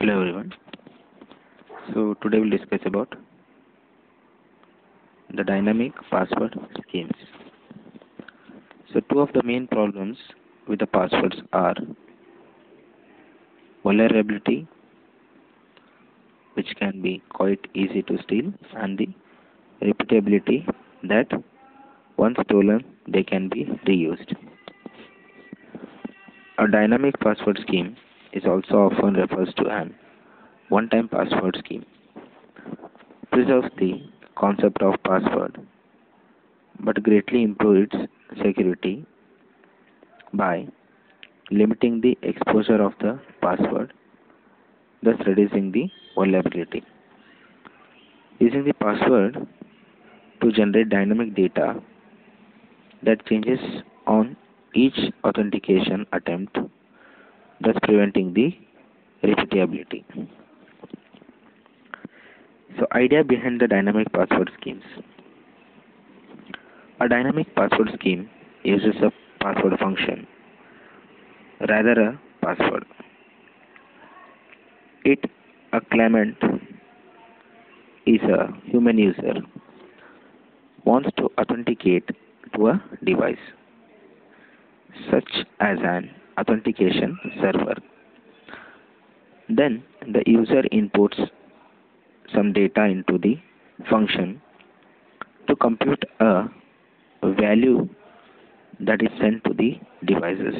Hello everyone. So today we'll discuss about the dynamic password schemes. So two of the main problems with the passwords are vulnerability, which can be quite easy to steal, and the repeatability, that once stolen they can be reused. A dynamic password scheme is also often refers to an one-time password scheme. Preserves the concept of password but greatly improves its security by limiting the exposure of the password, thus reducing the vulnerability. Using the password to generate dynamic data that changes on each authentication attempt, thus preventing the repeatability. So, idea behind the dynamic password schemes. A dynamic password scheme uses a password function rather a password. A claimant is a human user wants to authenticate to a device, such as an authentication server. Then the user inputs some data into the function to compute a value that is sent to the devices.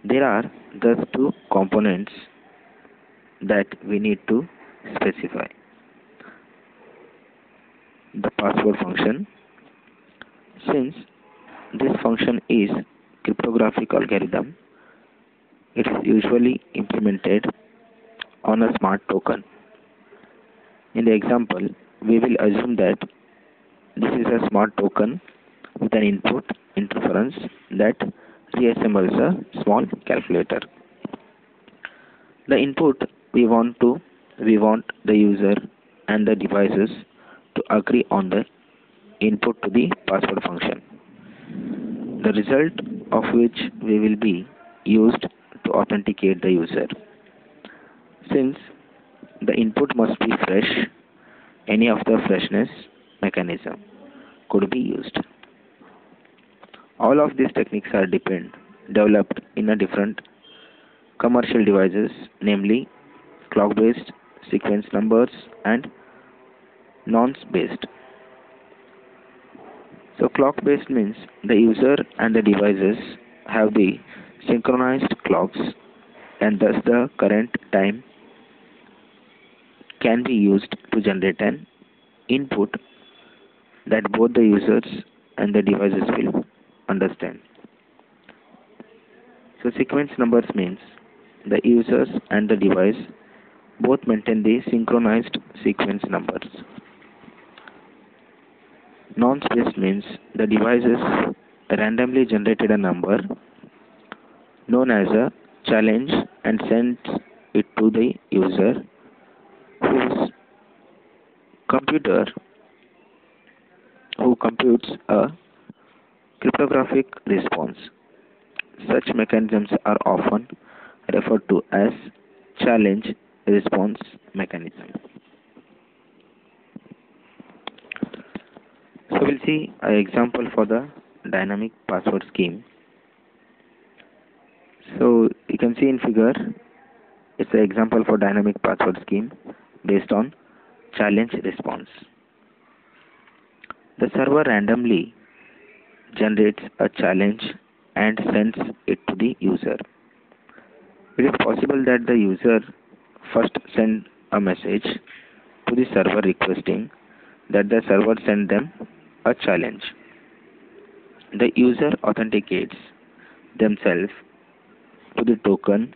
There are thus two components that we need to specify. The password function, since this function is cryptographic algorithm, it is usually implemented on a smart token. In the example, we will assume that this is a smart token with an input interference that reassembles a small calculator. The input we want the user and the devices to agree on the input to the password function, the result of which we will be used to authenticate the user. Since the input must be fresh, any of the freshness mechanism could be used. All of these techniques are developed in a different commercial devices, namely clock-based, sequence numbers, and nonce-based. So clock-based means the user and the devices have the synchronized clocks, and thus the current time can be used to generate an input that both the users and the devices will understand. So sequence numbers means the users and the device both maintain the synchronized sequence numbers. Nonce-based means the devices randomly generated a number known as a challenge and sends it to the user, whose computer who computes a cryptographic response. Such mechanisms are often referred to as challenge response mechanism. So we'll see an example for the dynamic password scheme. So you can see in figure, it's an example for dynamic password scheme based on challenge response. The server randomly generates a challenge and sends it to the user. It is possible that the user first send a message to the server requesting that the server send them a challenge. The user authenticates themselves to the token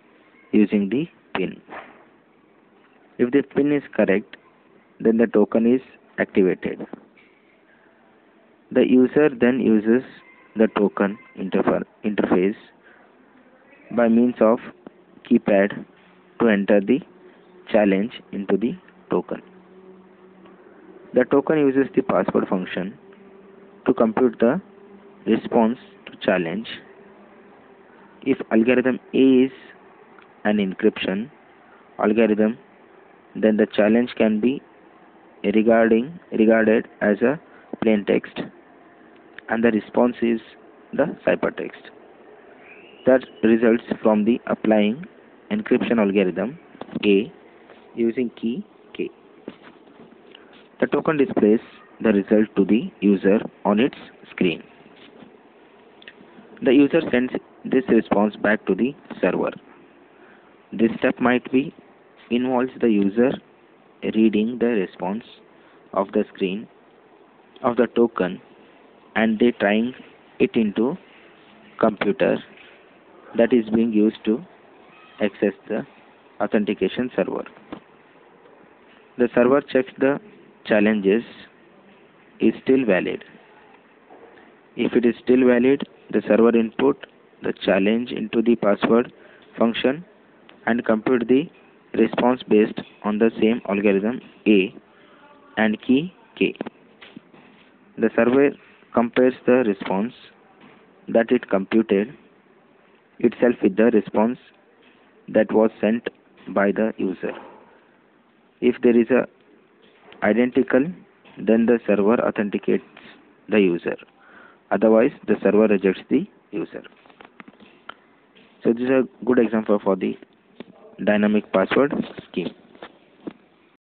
using the PIN. If the PIN is correct, then the token is activated. The user then uses the token interface by means of keypad to enter the challenge into the token. The token uses the password function to compute the response to challenge. If algorithm A is an encryption algorithm, then the challenge can be regarded as a plain text and the response is the ciphertext. That results from the applying encryption algorithm A using key K. The token displays the result to the user on its screen. The user sends this response back to the server. This step might be involves the user reading the response of the screen of the token and they trying it into computer that is being used to access the authentication server. The server checks the challenges is still valid. If it is still valid, the server input the challenge into the password function and compute the response based on the same algorithm A and key K. The server compares the response that it computed itself with the response that was sent by the user. If there is a identical, then the server authenticates the user. Otherwise, the server rejects the user. So this is a good example for the dynamic password scheme.